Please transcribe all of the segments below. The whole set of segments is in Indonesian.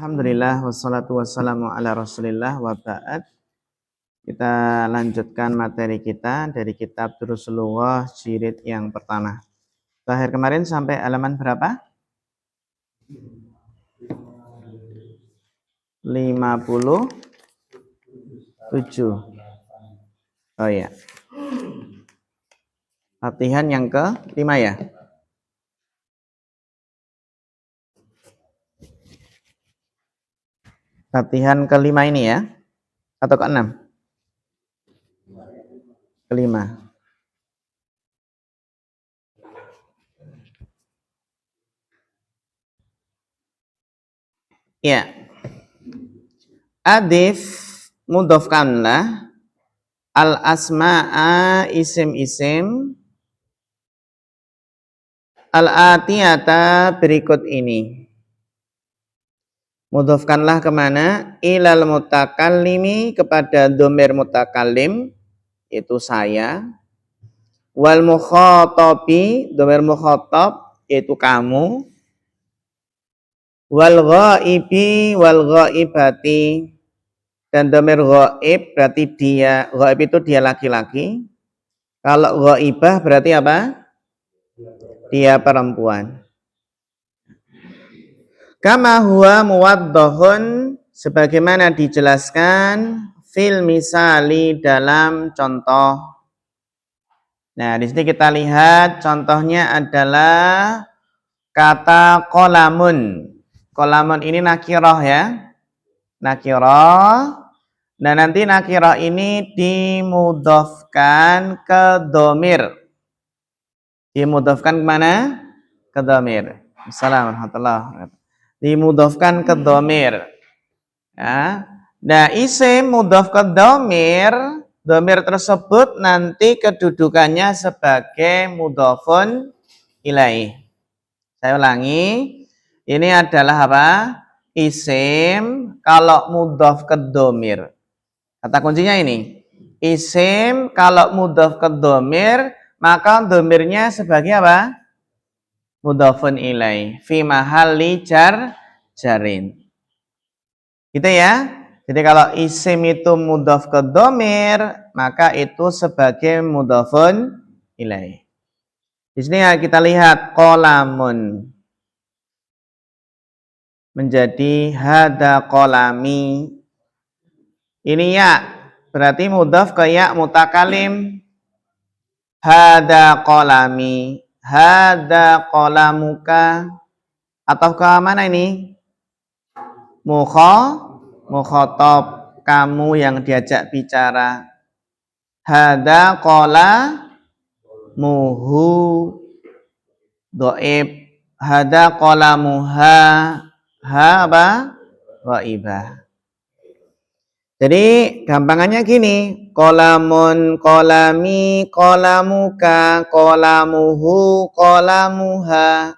Alhamdulillah wassalatu wassalamu ala Rasulillah wa ba'd. Kita lanjutkan materi kita dari kitab Durusul Lughah jilid yang pertama. Terakhir kemarin sampai halaman berapa? 57. Oh iya. Latihan yang ke-5 ya. Latihan ke-5 ini ya. Atau ke-6? Ke-5. Ya. Adif mudhofkanlah al-asma'a isim-isim al-atiyata berikut ini. Mudhofkanlah kemana? Ilal mutakallimi, kepada dhamir mutakallim, itu saya. Wal mukhatabi, dhamir mukhatab, yaitu kamu. Wal ghaibi wal ghaibati, dan dhamir ghaib berarti dia, ghaib itu dia laki-laki. Kalau ghaibah berarti apa? Dia perempuan. Kama huwa muwaddahun, sebagaimana dijelaskan fil misali, dalam contoh. Nah, di sini kita lihat contohnya adalah kata qolamun. Qolamun ini nakirah ya. Nakirah. Nah, nanti nakirah ini dimudhofkan ke dhamir. Dimudhofkan kemana? Ke dhamir. Assalamualaikum warahmatullahi wabarakatuh. Dimudhofkan ke dhamir. Ya. Nah, isim mudhof ke dhamir, dhamir tersebut nanti kedudukannya sebagai mudhofun ilaih. Saya ulangi, ini adalah apa? Isim kalau mudhof ke dhamir. Kata kuncinya ini. Isim kalau mudhof ke dhamir, maka dhamirnya sebagai apa? Mudhofun ilaih fi mahalli jarin. Gitu ya. Jadi kalau isim itu mudhof ke dhamir, maka itu sebagai mudhofun ilaih. Di sini ya kita lihat qolamun menjadi hada qolami. Ini ya, berarti mudhof ke ya mutakalim. Hada qolami. Hada qolamuka, atau ke mana ini? Mukhatab, kamu yang diajak bicara. Hada qolamuhu, dhaif. Hada qolamuha, ha apa? Ghaibah. Jadi gampangannya gini, qolamun, qolami, qolamuka, qolamuhu, qolamuha.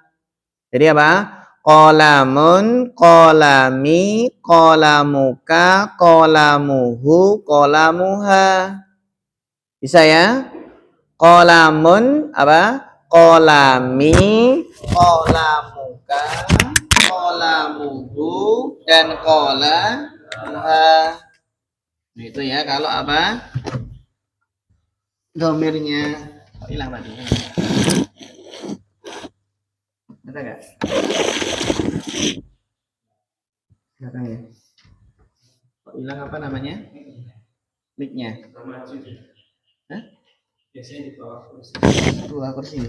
Jadi apa? Qolamun, qolami, qolamuka, qolamuhu, qolamuha. Bisa ya? Qolamun apa? Qolami, qolamuka, qolamuhu, dan qolamuha. Nah, itu ya kalau apa? Dhamirnya. Oh, hilang tadi. Ada enggak? Enggak ya. Kok hilang apa namanya? Mic-nya. Hah? Biasanya di bawah kursi. Bawah kursi.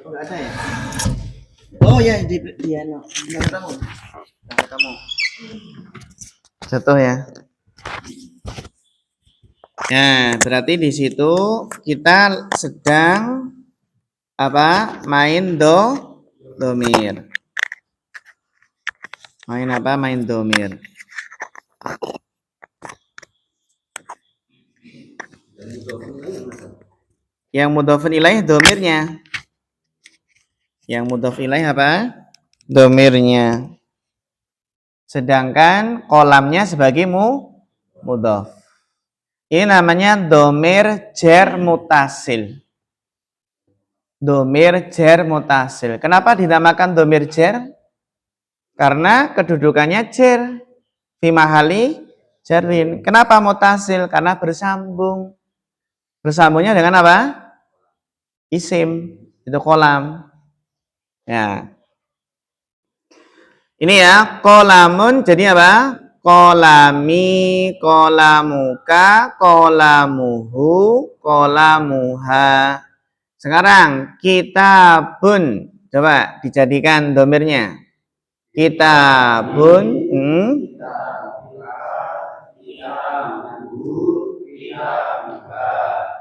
Oh, enggak ada ya? Oh ya, di piano. Enggak ketemu. Enggak ketemu. Jatuh ya. Nah, berarti di situ kita sedang apa? Main dhamir. Main apa? Main dhamir. Yang mudhofun ilaih dhamirnya. Yang mudhof ilaih apa? Dhamirnya. Sedangkan kolamnya sebagai mudhof. Ini namanya dhamir jar mutasil. Domir jer mutasil. Kenapa dinamakan domir jer? Karena kedudukannya jer. Fi mahali jarin. Kenapa mutasil? Karena bersambung. Bersambungnya dengan apa? Isim. Itu kolam. Ya. Ini ya, kolamun jadi apa? Kolami, kolamuka, kolamuhu, kolamuha. Sekarang kitabun. Coba dijadikan domirnya. Kitabun.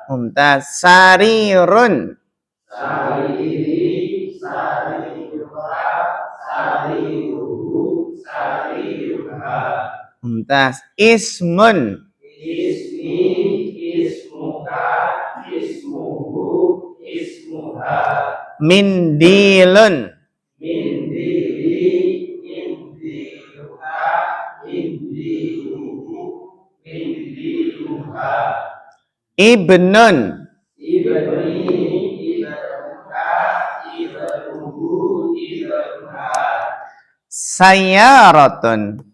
Mumtaz. Sarirun. Mumtaz. Ismun. Mindilun. Ibnun. Sayyaratun.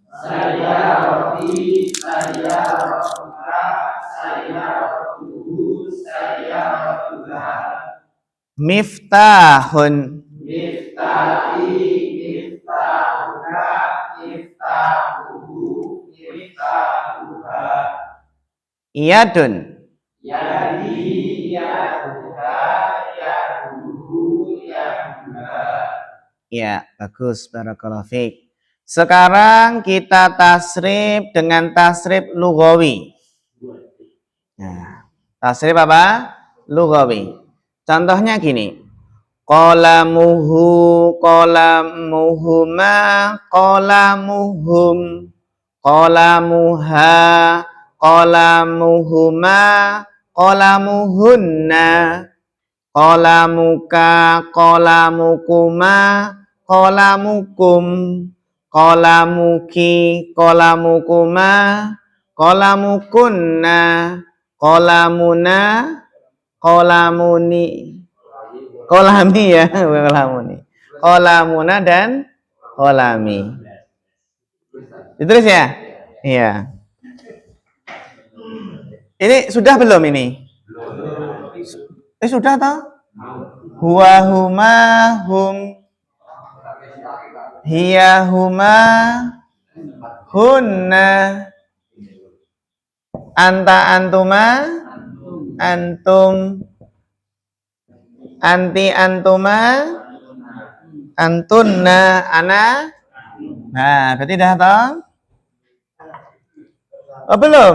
Miftahun. Iyadun. Ya, bagus, barakallahu fiik. Sekarang kita tasrif dengan tasrif lughawi. Nah, tasrif apa? Lughawi. Contohnya gini. Qalamuhu, qalamuhuma, qalamuhum, qalamuha, qalamuhuma, qalamuhunna, qalamuka, qalamukuma, qalamukum, qalamuki, qalamukuma, qalamukunna, qalamuna, qalamuni. Kolami ya, kolamuni. Kolamuna dan kolami. Ditulis ya? Iya. Ini sudah belum ini? Sudah toh? Huwa huma hum. Hiya huma hunna. Anta antuma antum. Anti antuma antunna ana. Nah, berarti dah toh? Oh, belum?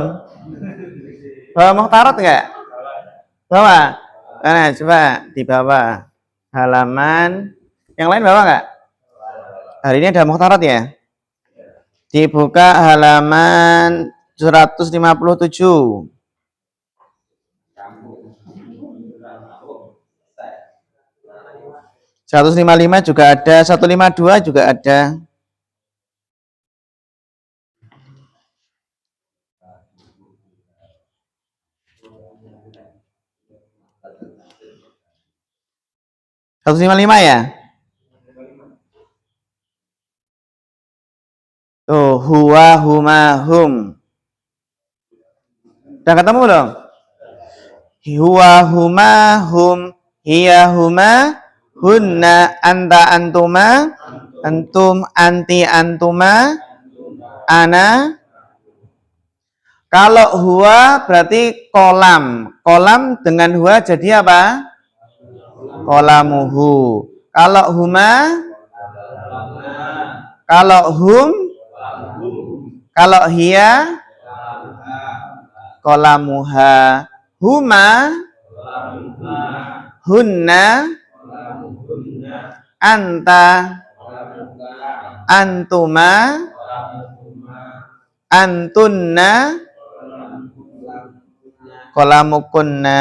Bawa muhtarat enggak? Bawa. Nah, coba di bawah halaman. Yang lain bawa enggak? Hari ini ada muhtarat ya? Dibuka halaman 157. 155 juga ada, 152 juga ada. Satu lima ya. Tuh, huwa huma hum. Udah ketemu belum? Huwa huma hum, hiya huma hunna, anta antuma antum, anti antuma ana. Kalau huwa berarti kolam. Kolam dengan huwa jadi apa? Kolamuhu. Kalau huma, kalau hum, kalau hiya, kolamuha. Huma, hunna, anta, antuma, antunna, kolamukunna.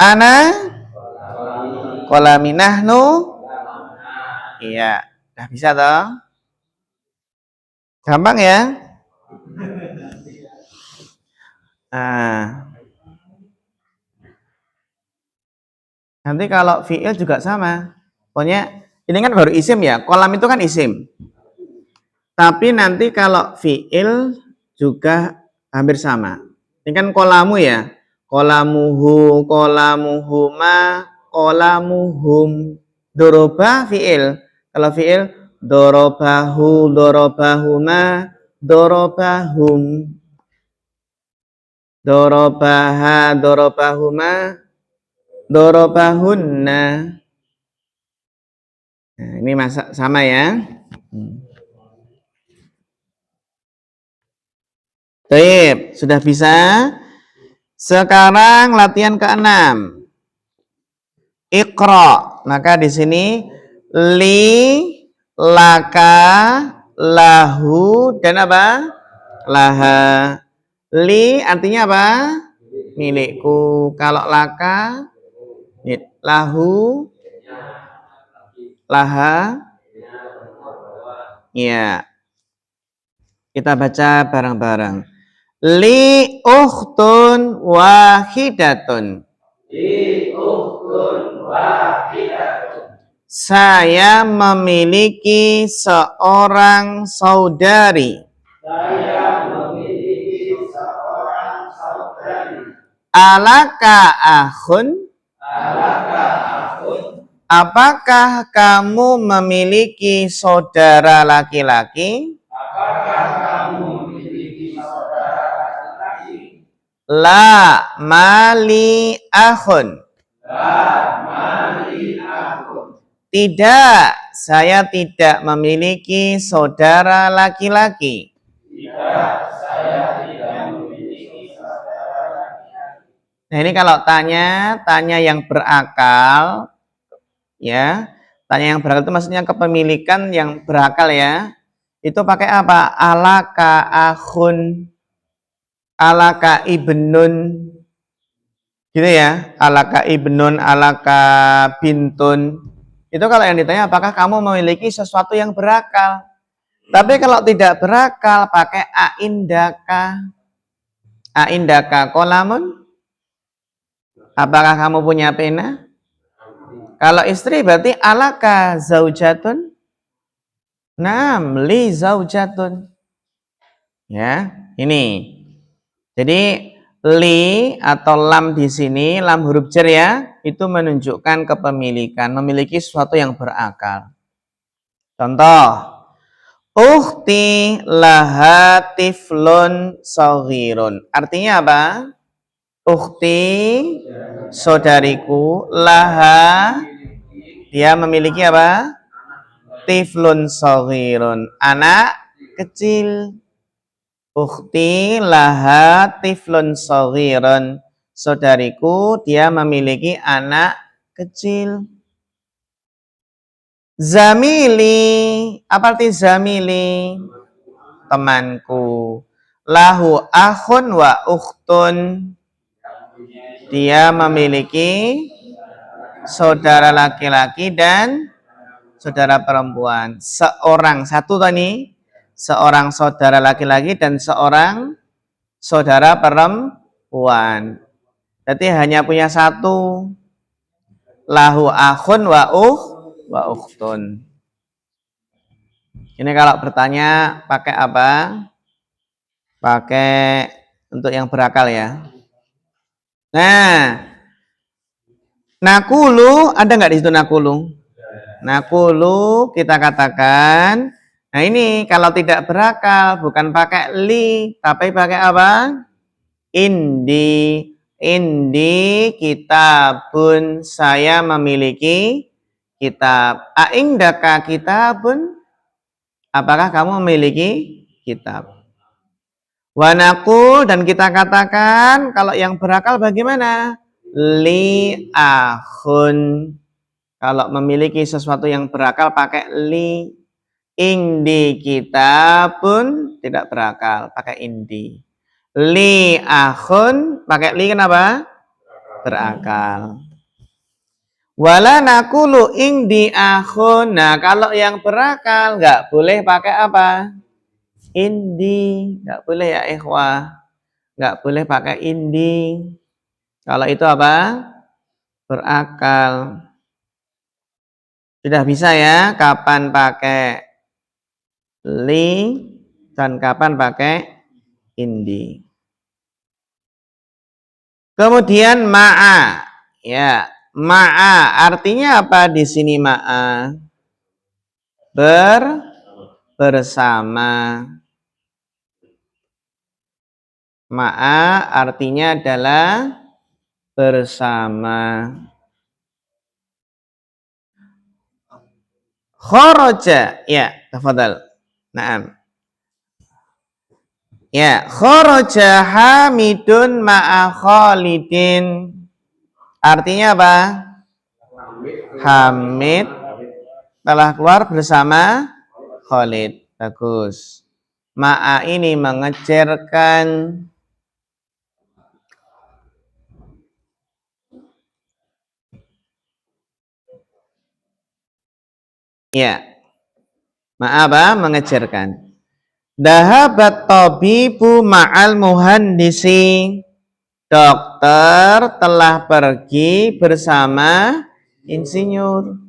Ana, kolaminahnu. Iya, udah bisa toh? Gampang ya? Nah, Nanti kalau fi'il juga sama. Pokoknya ini kan baru isim ya. Kolam itu kan isim. Tapi nanti kalau fi'il juga hampir sama. Ini kan kolamu ya. Kolamuhu, kolamuhuma, kolamuhum. Doroba fi'il. Kalau fi'il dorobahu, dorobahuma, dorobahum. Dorobaha, dorobahuma, dorobahunna. Nah, ini sama ya. Baik, sudah bisa. Sekarang latihan ke-6. Iqra. Maka di sini li, laka, lahu dan apa? Laha. Li artinya apa? Milikku. Kalau laka, lahu, laha. Ya. Kita baca bareng-bareng. Li ukhtun wahidatun. Li ukhtun wahidatun. Saya memiliki seorang saudari. Saya memiliki seorang saudari. Alaka akhun? Alaka akhun? Apakah kamu memiliki saudara laki-laki? Apakah kamu memiliki saudara laki-laki? La mali akhun. La mali akhun. Tidak, saya tidak memiliki saudara laki-laki. Tidak, saya tidak memiliki saudara laki-laki. Nah, ini kalau tanya yang berakal, ya. Tanya yang berakal itu maksudnya kepemilikan yang berakal ya. Itu pakai apa? Alaka akhun, alaka ibnun, gitu ya. Alaka ibnun, alaka bintun. Itu kalau yang ditanya apakah kamu memiliki sesuatu yang berakal. Tapi kalau tidak berakal pakai aindaka. Aindaka kolamun. Apakah kamu punya pena? Kalau istri berarti alaka zaujatun. Naam, li zaujatun. Ya, ini. Jadi li atau lam di sini, lam huruf jar ya, itu menunjukkan kepemilikan, memiliki sesuatu yang berakal. Contoh, ukhti laha tiflun saghirun. Artinya apa? Ukhti, saudariku, laha, dia memiliki apa? Tiflun saghirun, anak kecil. Ukhti laha tiflun saghirun, saudariku dia memiliki anak kecil. Zamili, apa arti zamili? Temanku. Lahu akhun wa ukhtun, dia memiliki saudara laki-laki dan saudara perempuan. Seorang, satu tadi, seorang saudara laki-laki dan seorang saudara perempuan. Berarti hanya punya satu. Lahu akhun wa ukhtun. Ini kalau bertanya pakai apa? Pakai untuk yang berakal ya. Nah, nakulu, ada nggak di situ nakulu? Nakulu kita katakan, nah ini kalau tidak berakal bukan pakai li, tapi pakai apa? Indi. Indi kitabun, saya memiliki kitab. Aindaka kitabun, apakah kamu memiliki kitab? Wanakul, dan kita katakan kalau yang berakal bagaimana? Li akhun. Kalau memiliki sesuatu yang berakal pakai li. Indi kita pun tidak berakal, pakai indi. Li akhun, pakai li kenapa? Berakal. Wala nakulu indi akhun. Nah, kalau yang berakal nggak boleh pakai apa? Indi. Nggak boleh ya ikhwah. Nggak boleh pakai indi. Kalau itu apa? berakal. Sudah bisa ya kapan pakai li dan kapan pakai indi. Kemudian ma'a. Ya, ma'a artinya apa di sini ma'a? Bersama. Ma'a artinya adalah bersama. Kharaja, ya, tafadhal. Naam. Ya, kharaja Hamidun ma'a Khalidin. Artinya apa? Hamid telah keluar bersama Khalid. Bagus. Ma'a ini mengejarkan. Ya. Ma'a apa? Mengejarkan. Dahabat tabibu ma'al muhandisi. Dokter telah pergi bersama insinyur.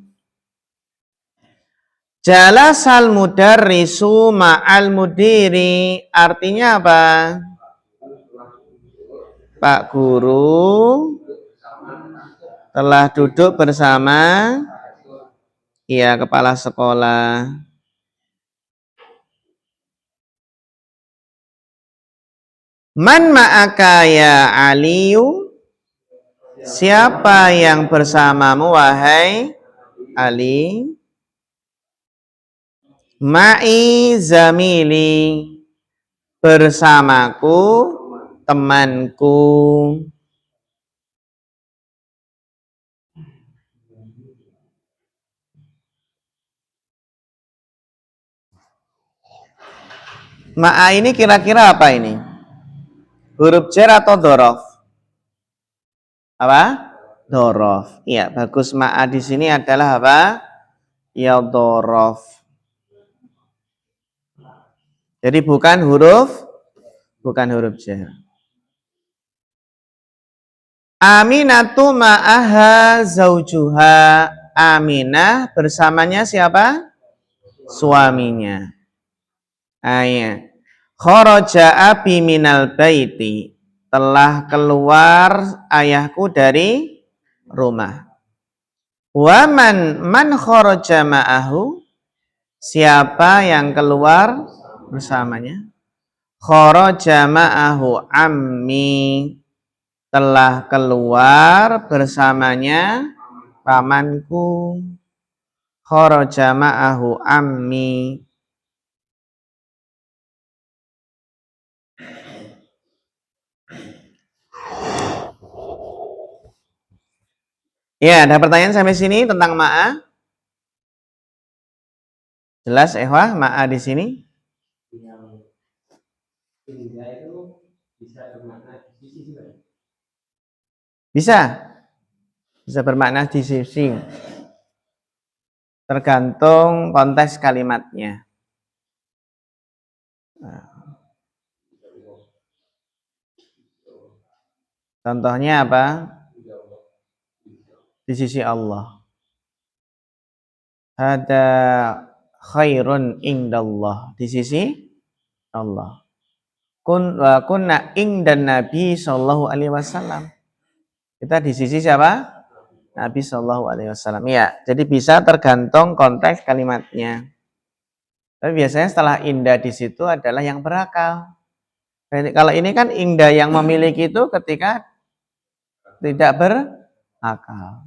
Jalasal mudarrisu ma'al mudiri. Artinya apa? Pak guru telah duduk bersama kepala sekolah. Man ma'aka ya Aliyu? Siapa yang bersamamu wahai Ali? Ma'i zamili. Bersamaku temanku. Ma'a ini kira-kira apa ini? Huruf jar atau dhorof? Apa? Dhorof. Iya, bagus. Ma'a di sini adalah apa? Ya dhorof. Jadi bukan huruf jar. Aminatu ma'aha zaujuha. Aminah bersamanya siapa? Suaminya. Ayat. Kharaja abi minal baiti. Telah keluar ayahku dari rumah. Man kharaja ma'ahu? Siapa yang keluar bersamanya? Kharaja ma'ahu ammi. Telah keluar bersamanya pamanku. Kharaja ma'ahu ammi. Ya, ada pertanyaan sampai sini tentang ma'a? Jelas, Ehwah, ma'a di sini? Bisa. Bisa bermakna di sisi. Tergantung konteks kalimatnya. Contohnya apa? Di sisi Allah. Ada khairun indallah. Di sisi Allah. Kunna ingdan Nabi sallallahu alaihi wasallam. Kita di sisi siapa? Nabi sallallahu alaihi wasallam. Ya, jadi bisa tergantung konteks kalimatnya. Tapi biasanya setelah indah di situ adalah yang berakal. Kalau ini kan indah yang memiliki itu ketika tidak berakal.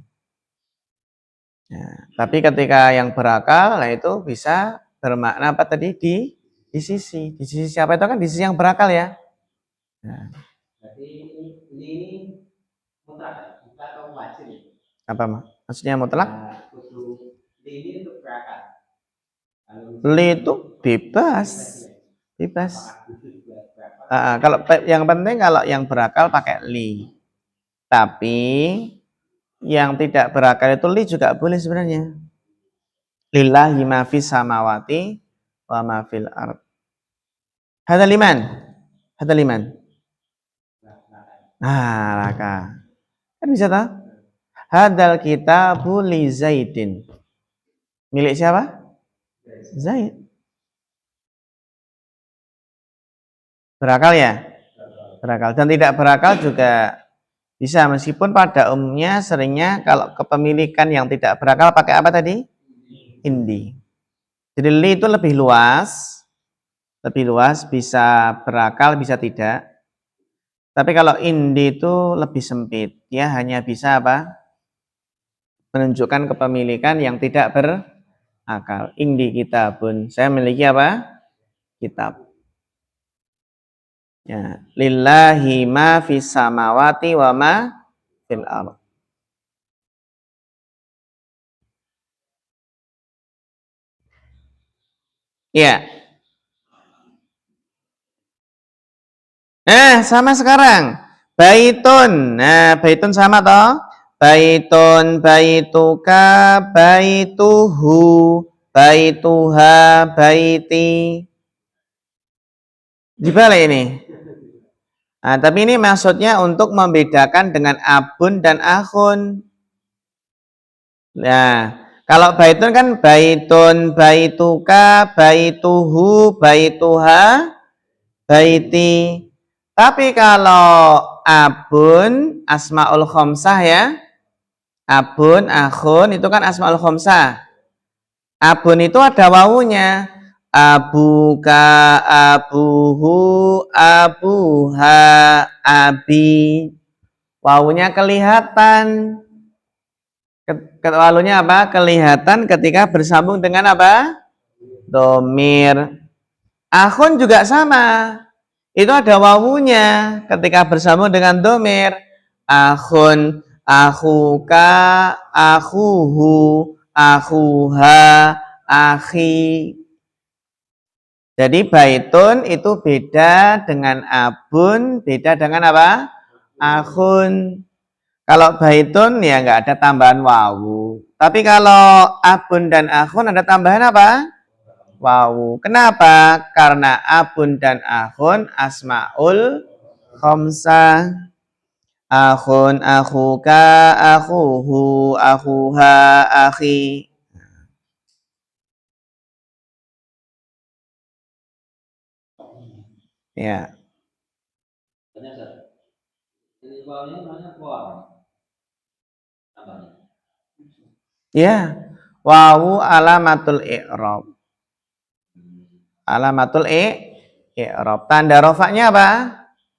Ya, tapi ketika yang berakal, nah itu bisa bermakna apa tadi di sisi siapa itu kan di sisi yang berakal ya. Nah. Jadi ini mutlak atau wajib? Apa maksudnya mutlak? Ini untuk berakal. Li itu bebas. Kalau yang penting kalau yang berakal pakai li. Tapi yang tidak berakal itu li juga boleh sebenarnya. Lillahi ma fis samawati wa ma fil ard. Hadza liman. Laka. Kan bisa tak? Hadal kitabu li Zaidin. Milik siapa? Zaid. Berakal ya? Berakal. Dan tidak berakal juga bisa, meskipun pada umumnya seringnya kalau kepemilikan yang tidak berakal pakai apa tadi? Indi. Jadi li itu lebih luas, bisa berakal, bisa tidak. Tapi kalau indi itu lebih sempit, ya hanya bisa apa? Menunjukkan kepemilikan yang tidak berakal. Indi kitabun. Saya memiliki apa? Kitab. Ya, lillahi ma fis samawati wa ma fil ardh. Ya. Sama sekarang. Baitun. Nah, baitun sama toh? Baitun, baituka, baituhu, baituha, baiti. Dibalik ini. Nah, tapi ini maksudnya untuk membedakan dengan abun dan akhun. Nah, kalau baitun kan baitun, baituka, baituhu, baituha, baiti. Tapi kalau abun, asmaul khomsah ya. Abun, akhun itu kan asmaul khomsah. Abun itu ada wawunya. Abuka, abuhu, abuha, abi. Wawunya kelihatan. Wawunya apa? Kelihatan ketika bersambung dengan apa? Domir. Akhun juga sama. Itu ada wawunya ketika bersambung dengan domir. Akhun, akhuka, akhuhu, akhuha, akhi. Jadi baitun itu beda dengan abun, beda dengan apa? Akhun. Kalau baitun ya nggak ada tambahan wawu. Tapi kalau abun dan akhun ada tambahan apa? Wawu. Kenapa? Karena abun dan akhun asmaul khamsah. Akhun, akhuka, akhuhu, akhuha, akhi. Ya. Ya. Wawu alamatul i'rab. Alamatul i'rab. Tanda rofaknya apa?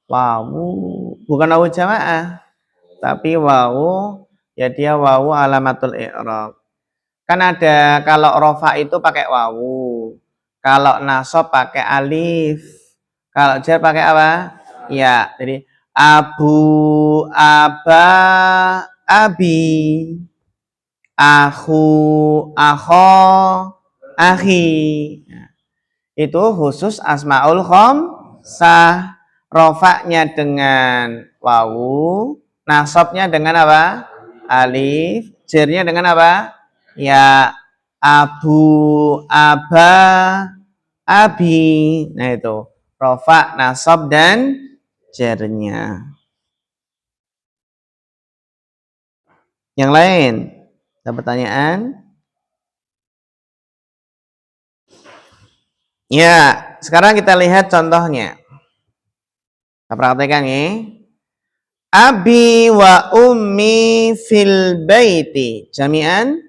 Wawu. Bukan wawu jamaah. Tapi wawu, ya dia wawu alamatul i'rab. Kan ada kalau rofa itu pakai wawu. Kalau nasab pakai alif. Kalau jar pakai apa? Ya, jadi abu, aba, abi, aku, akho, akhi. Nah, itu khusus asmaul khamsah. Rofaknya dengan wawu, nasabnya dengan apa? Alif, jarnya dengan apa? Ya, abu, aba, abi. Nah itu rofa, nasab dan jarnya. Yang lain ada pertanyaan? Ya, sekarang kita lihat contohnya. Kita praktekkan ya. Abi wa ummi fil baiti. Jami'an?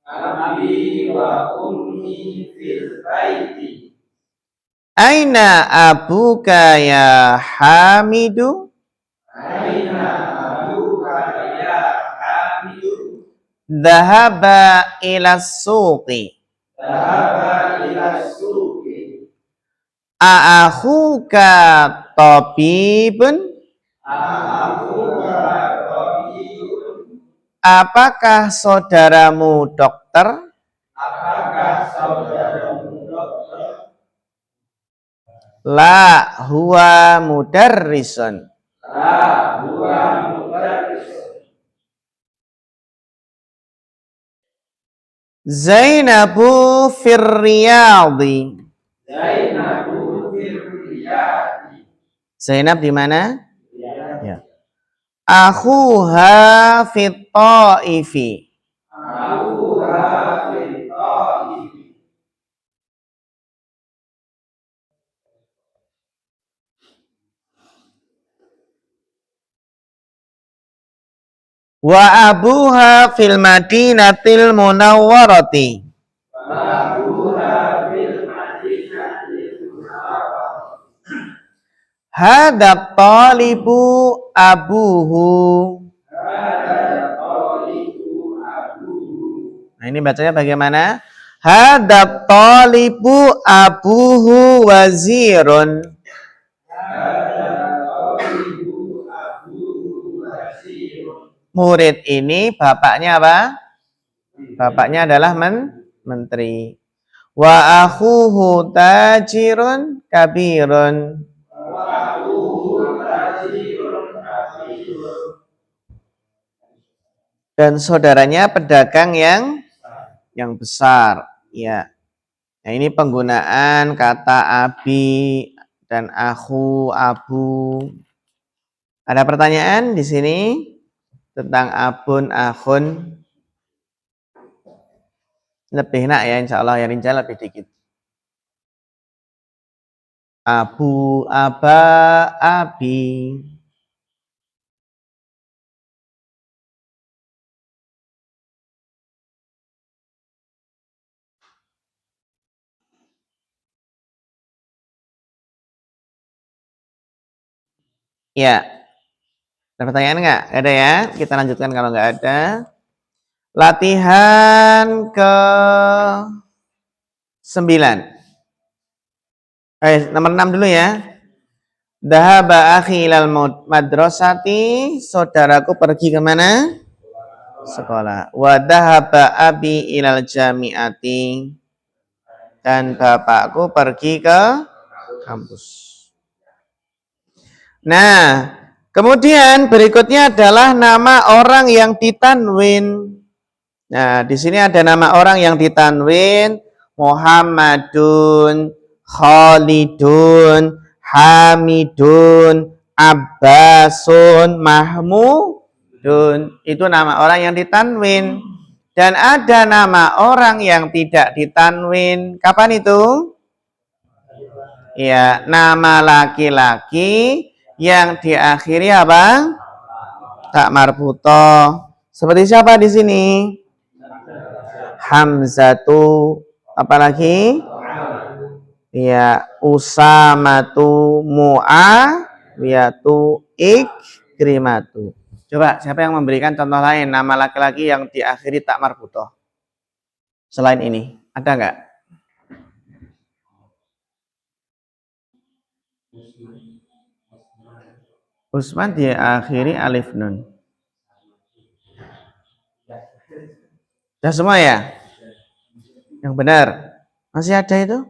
Abi wa ummi fil baiti. Aina abuka ya Hamidu? Aina abuka ya Hamidu? Dhahaba ila suqi. Dhahaba ila suqi. A'akhuka tabibun? A'akhuka tabibun. Apakah saudaramu dokter? Apakah saudaramu dokter? La huwa mudarrisun. La huwa mudarrisun. Zainabu fir riyadi. Zainabu fir riyadi. Zainab di mana? Ya. Akhuha fit thaifi. Wa abuha fil madinatil munawwarati. Hadap talibu abuhu. Nah, ini bacanya bagaimana? Hadap talibu abuhu wazirun. Murid ini bapaknya apa? Bapaknya adalah menteri. Wa akhuhu tajirun kabirun. Dan saudaranya pedagang yang besar, ya. Nah, ini penggunaan kata abi dan akhu, abu. Ada pertanyaan di sini tentang abun, akhun? Lebih enak ya, insya Allah ya, rinca lebih dikit. Abu, aba, abi. Ya, ada pertanyaan nggak? Ada ya? Kita lanjutkan kalau nggak ada. Latihan ke 9. Nomor 6 dulu ya. Dhahaba akhi ilal madrasati. Saudaraku pergi kemana? Sekolah. Wa dhahaba abi ilal jami'ati. Dan bapakku pergi ke kampus. Nah, kemudian berikutnya adalah nama orang yang ditanwin. Nah, di sini ada nama orang yang ditanwin. Muhammadun, Khalidun, Hamidun, Abbasun, Mahmudun. Itu nama orang yang ditanwin. Dan ada nama orang yang tidak ditanwin. Kapan itu? Ya, nama laki-laki yang diakhiri apa? Tak marbutoh. Seperti siapa di sini? Hamzatu, apalagi? Ya, Usamatu, Mu'awiyatu, Ikrimatu. Coba, siapa yang memberikan contoh lain nama laki-laki yang diakhiri tak marbutoh? Selain ini, ada nggak? Usman diakhiri alif nun. Sudah semua ya? Yang benar. Masih ada itu?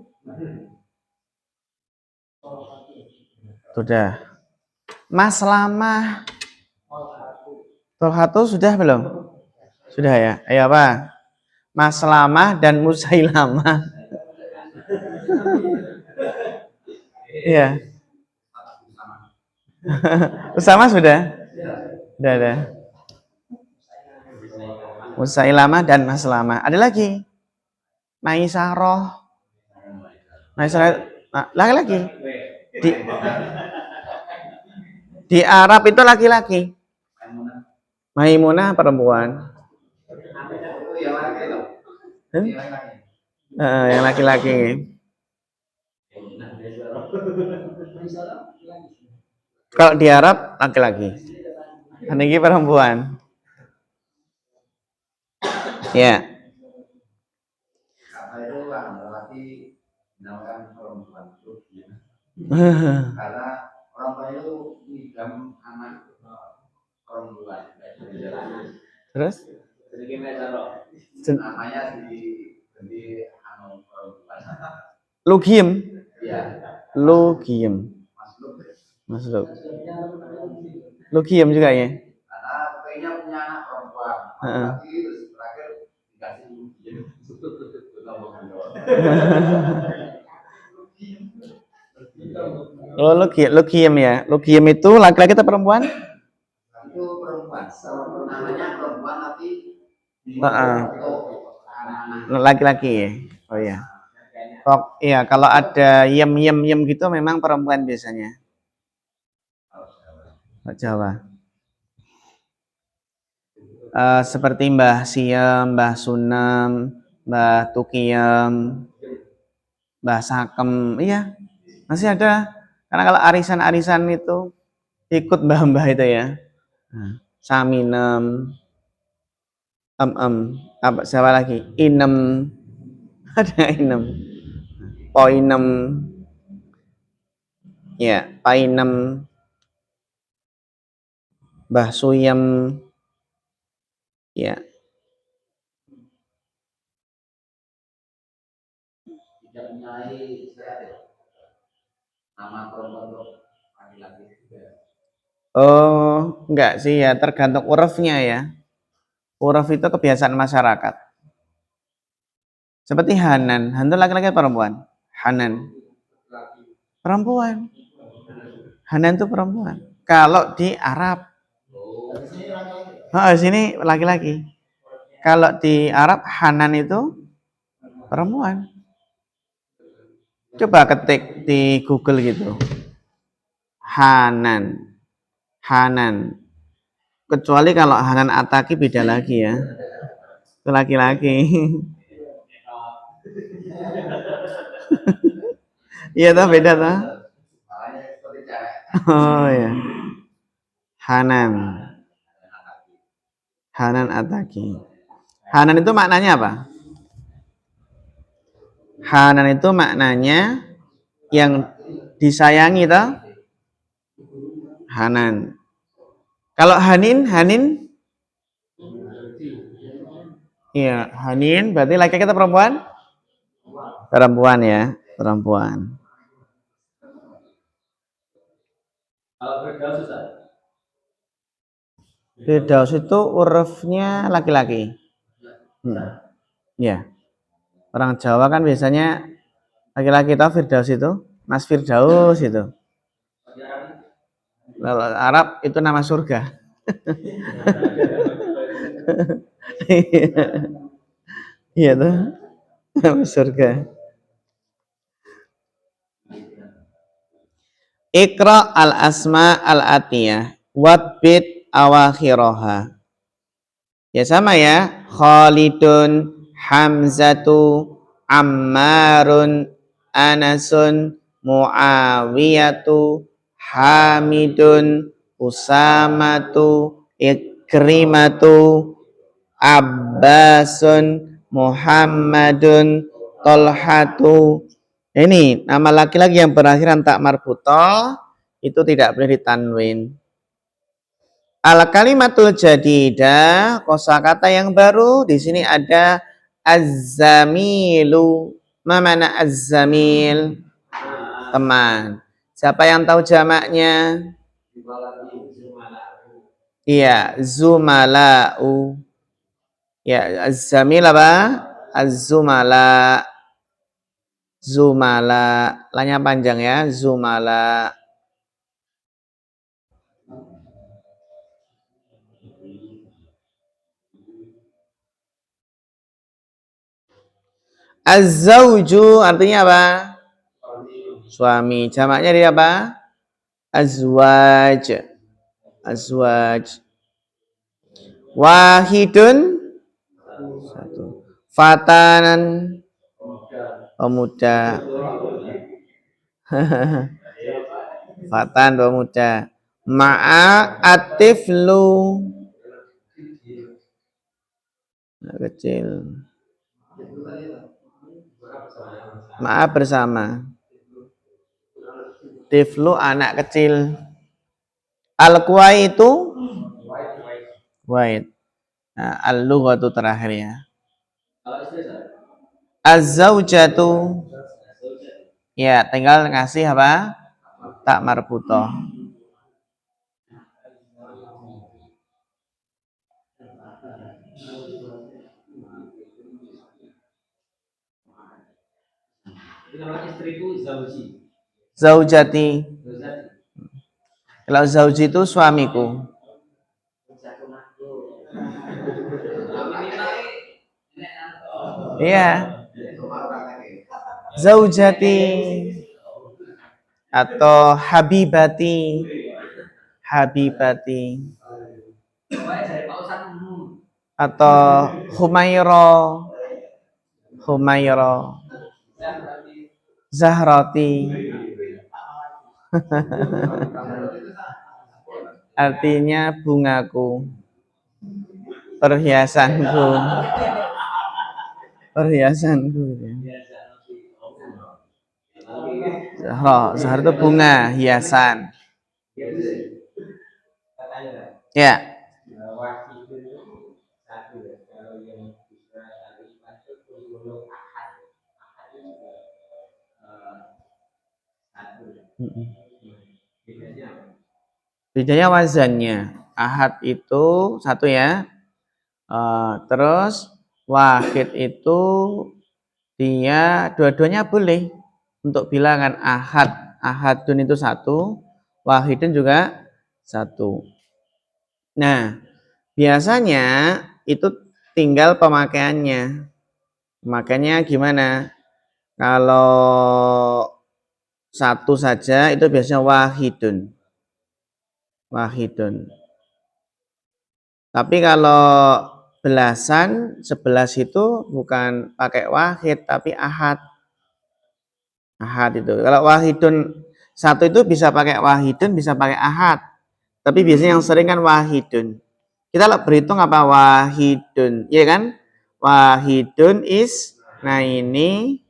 Sudah. Mas Lama. Tolhatu sudah belum? Sudah ya? Ayo apa? Mas Lama dan Musailama. Iya. Usama sudah? Sudah ada. Musailamah dan Maslama. Ada lagi? Maisaroh. Maisaroh. Laki-laki. Di Arab itu laki-laki. Maimunah perempuan. Yang laki-laki. Kalau di Arab laki-laki. Ini perempuan. Ya. Karena orang tua itu ngidam anak perempuan. Terus? Namanya di anak perempuan. Lugiem. Iya. Lugiem. Masuk. Lugiem juga ya? Karena kayaknya punya anak perempuan. Terus terakhir dikasih lugiem. Oh, lugiem ya. Lugiem itu laki-laki atau perempuan? Itu Laki-laki ya. Oh ya. Oh iya, kalau ada yem gitu memang perempuan biasanya. Jawa. Seperti Mbah Siem, Mbah Sunem, Mbah Tukiem, Mbah Sakem, iya masih ada. Karena kalau arisan-arisan itu ikut mbah-mbah itu ya. Saminem, apa siapa lagi? Inem, ada Inem, Poinem, ya Painem, Mbah Suyem, ya. Oh, enggak sih ya, tergantung urufnya ya. Uruf itu kebiasaan masyarakat. Seperti Hanan. Hanan itu laki-laki atau perempuan? Hanan. Perempuan. Hanan itu perempuan. Kalau di Arab. Oh, sini laki-laki. Kalau di Arab Hanan itu perempuan. Coba ketik di Google gitu. Hanan. Hanan. Kecuali kalau Hanan Ataki beda lagi ya. Itu laki-laki. Iya toh beda toh? Oh ya. Hanan. Hanan Ataki. Hanan itu maknanya apa? Hanan itu maknanya yang disayangi toh? Hanan. Kalau Hanin, Hanin? Iya, Hanin berarti laki-laki atau perempuan? Perempuan ya, perempuan. Firdaus itu urufnya laki-laki. Ya. Orang Jawa kan biasanya laki-laki tahu Firdaus itu, Mas Firdaus itu. Kalau Arab itu nama surga. Iya tuh, nama surga. Iqra al-asma al-atiyah watbit awakhiroha. Ya sama ya. Khalidun, Hamzatu, Ammarun, Anasun, Muawiyatu, Hamidun, Usamatu, Ikrimatu, Abbasun, Muhammadun, Tolhatu. Ini nama laki-laki yang berakhiran tak marbutoh itu tidak boleh ditanwin. Al kalimatul jadidah, kosakata yang baru di sini ada az-zamilu. Mana az-zamil? Teman. Siapa yang tahu jamaknya? Iya, zumala'u. Ya, az-zamil apa? Az-zumala. Zumala. Lanya panjang ya, zumala. Az-zawju artinya apa? Suami. Jamaknya dia apa? Azwaj. Azwaj. Wahidun satu. Fatanan pemuda. Fatan pemuda. Ma'a atiflu anak kecil. Ma'a bersama. Tiflu anak kecil. Al-Kuwai itu Kuwait. Nah, al-lughatu terakhir ya. Az-zaujatu ya tinggal ngasih apa? Tak marbutoh. Zaujati. Kalau zauji itu suamiku. Iya. Zaujati atau habibati. Habibati. Atau Humairo. Humairo. Zahrati. Artinya bungaku, perhiasanku, perhiasanku. Zahra, Zahra itu bunga, hiasan. Ya. Bedanya wazannya. Ahad itu satu ya. Terus wahid itu dia dua-duanya boleh untuk bilangan ahad. Ahadun itu satu, wahidun juga satu. Nah, biasanya itu tinggal pemakaiannya. Makanya gimana? Kalau satu saja itu biasanya wahidun. Wahidun. Tapi kalau belasan, 11 itu bukan pakai wahid tapi ahad. Ahad itu. Kalau wahidun satu itu bisa pakai wahidun, bisa pakai ahad. Tapi biasanya yang sering kan wahidun. Kita berhitung apa wahidun, iya kan? Wahidun nah ini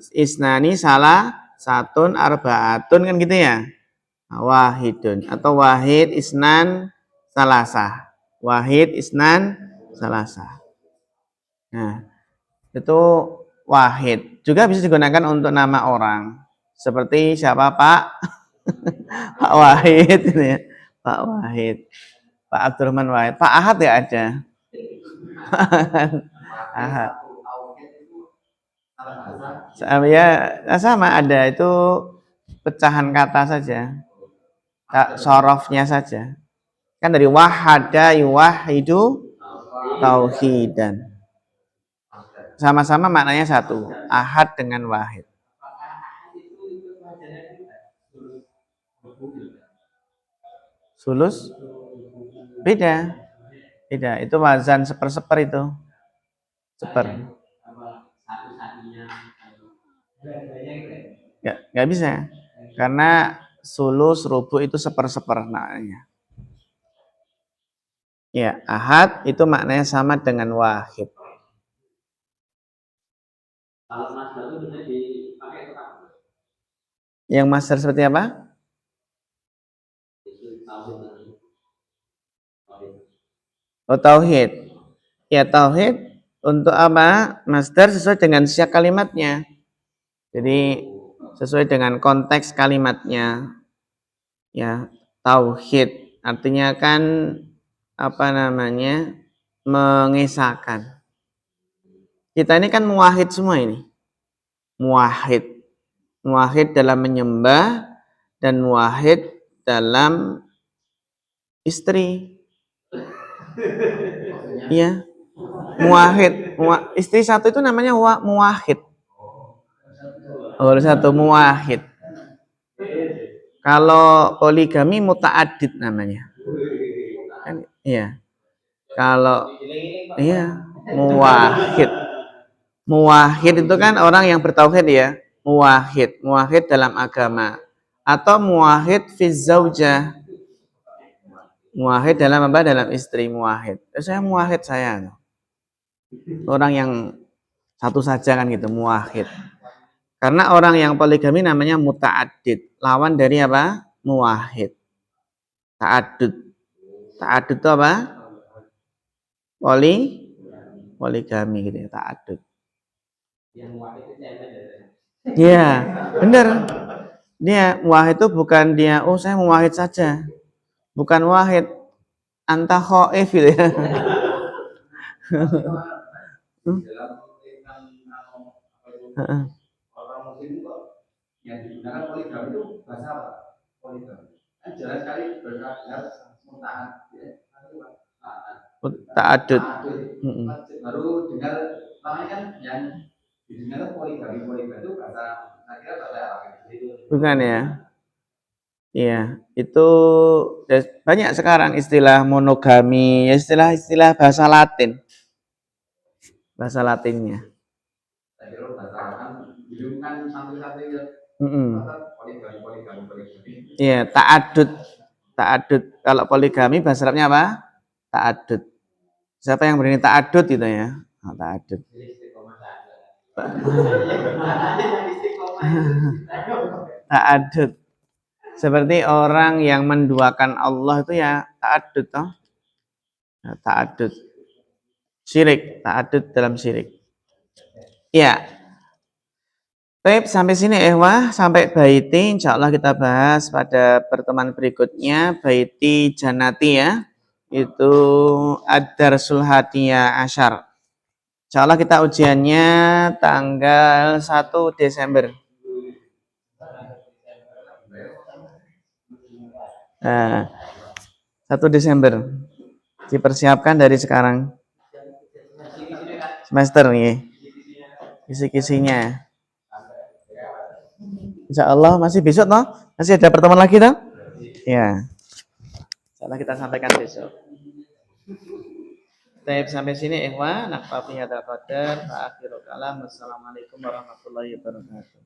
isnani salah satun arbaatun kan gitu ya. Wahidun atau wahid isnan salasah. Wahid isnan salasah. Nah, itu wahid. Juga bisa digunakan untuk nama orang. Seperti siapa Pak? Pak Wahid gitu ya. Pak Wahid. Pak Abdurrahman Wahid. Pak Ahad ya ada. Ahad. Ya sama ada itu pecahan kata saja. Sorofnya saja. Kan dari wahada yuwahidu tauhidan. Sama-sama maknanya satu. Ahad dengan wahid. Sulus beda. Beda. Itu wazan seper-seper itu. Seper. Nggak bisa. Karena sulus, rubu itu seper-seper maknanya. Ya, ahad itu maknanya sama dengan wahid. Kalau masdar itu bisa dipakai untuk apa? Yang masdar seperti apa? Oh, tauhid. Ya, tauhid untuk apa? Masdar sesuai dengan siak kalimatnya. Jadi sesuai dengan konteks kalimatnya. Ya, tauhid artinya kan apa namanya? Mengesahkan. Kita ini kan muwahhid semua ini. Muwahhid. Muwahhid dalam menyembah dan muwahhid dalam istri. Iya. Muwahhid. Istri satu itu namanya muwahhid. Satu muwahhid. Kalau poligami muta'addid namanya. Kan, iya. Kalau iya, muwahhid. Muwahhid itu kan orang yang bertauhid ya. Muwahhid, muwahhid dalam agama. Atau muwahhid fi zaujah. Muwahhid dalam apa? Dalam istri muwahhid. Saya muwahhid saya. Orang yang satu saja kan gitu, muwahhid. Karena orang yang poligami namanya muta'addid. Lawan dari apa? Muwahhid. Ta'addud. Ta'addud itu apa? Poligami gitu ya, ta'addud. Iya, benar. Dia muwahhid itu bukan dia, oh saya muwahhid saja. Bukan wahid. Anta khaif gitu ya. Orang muslim kok yang digunakan poligami itu bahasa apa? Poligami. Kan jelas sekali bahasa mutaat. Ta'addud. Baru dengar Bukan ya? Iya, itu banyak sekarang istilah monogami, istilah-istilah bahasa Latin. Bahasa Latinnya. Iya, ta'adud. Ta'adud. Kalau poligami bahasa Arabnya apa? Ta'adud. Siapa yang berani ta'adud itu ya? Oh, ta'adud. Ta'adud. Seperti orang yang menduakan Allah itu ya ta'adud toh. Nah, ta'adud. Syirik, ta'adud dalam syirik. Ya. Baik, sampai sini sampai baiti insyaallah kita bahas pada pertemuan berikutnya, baiti janati ya. Itu ad-darsul hadiyah asyar. Insyaallah kita ujiannya tanggal 1 Desember. Nah, 1 Desember. Dipersiapkan dari sekarang. Semester nih. Kisi-kisinya. Insyaallah masih besok toh? Masih ada pertemuan lagi toh? Ya. Insyaallah kita sampaikan besok. Baik, sampai sini naktafi hadzal qadar fa akhirul kalam. Wassalamualaikum warahmatullahi wabarakatuh.